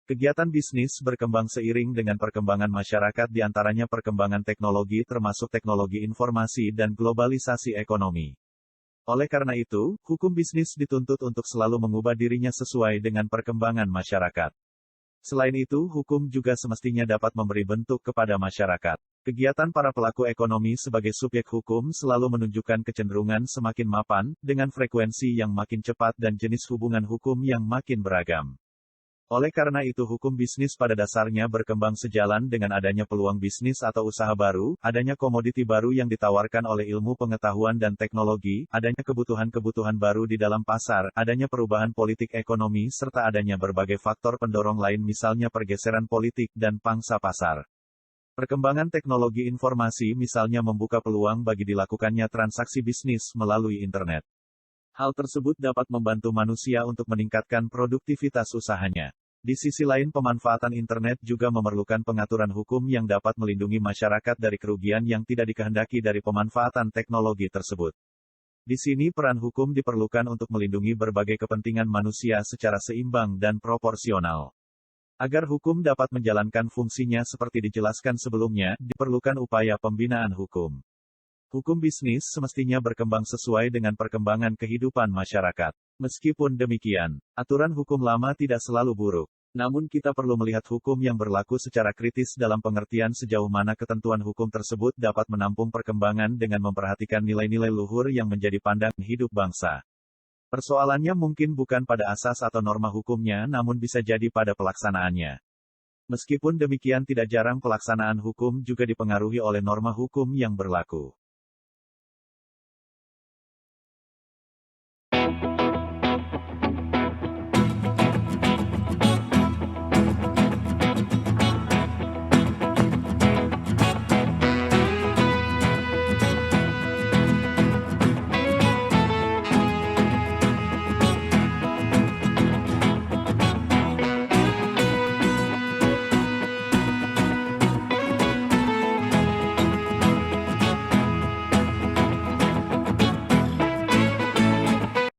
Kegiatan bisnis berkembang seiring dengan perkembangan masyarakat, di antaranya perkembangan teknologi termasuk teknologi informasi dan globalisasi ekonomi. Oleh karena itu, hukum bisnis dituntut untuk selalu mengubah dirinya sesuai dengan perkembangan masyarakat. Selain itu, hukum juga semestinya dapat memberi bentuk kepada masyarakat. Kegiatan para pelaku ekonomi sebagai subjek hukum selalu menunjukkan kecenderungan semakin mapan, dengan frekuensi yang makin cepat dan jenis hubungan hukum yang makin beragam. Oleh karena itu, hukum bisnis pada dasarnya berkembang sejalan dengan adanya peluang bisnis atau usaha baru, adanya komoditi baru yang ditawarkan oleh ilmu pengetahuan dan teknologi, adanya kebutuhan-kebutuhan baru di dalam pasar, adanya perubahan politik ekonomi serta adanya berbagai faktor pendorong lain, misalnya pergeseran politik dan pangsa pasar. Perkembangan teknologi informasi misalnya membuka peluang bagi dilakukannya transaksi bisnis melalui internet. Hal tersebut dapat membantu manusia untuk meningkatkan produktivitas usahanya. Di sisi lain, pemanfaatan internet juga memerlukan pengaturan hukum yang dapat melindungi masyarakat dari kerugian yang tidak dikehendaki dari pemanfaatan teknologi tersebut. Di sini peran hukum diperlukan untuk melindungi berbagai kepentingan manusia secara seimbang dan proporsional. Agar hukum dapat menjalankan fungsinya seperti dijelaskan sebelumnya, diperlukan upaya pembinaan hukum. Hukum bisnis semestinya berkembang sesuai dengan perkembangan kehidupan masyarakat. Meskipun demikian, aturan hukum lama tidak selalu buruk. Namun kita perlu melihat hukum yang berlaku secara kritis dalam pengertian sejauh mana ketentuan hukum tersebut dapat menampung perkembangan dengan memperhatikan nilai-nilai luhur yang menjadi pandangan hidup bangsa. Persoalannya mungkin bukan pada asas atau norma hukumnya, namun bisa jadi pada pelaksanaannya. Meskipun demikian, tidak jarang pelaksanaan hukum juga dipengaruhi oleh norma hukum yang berlaku.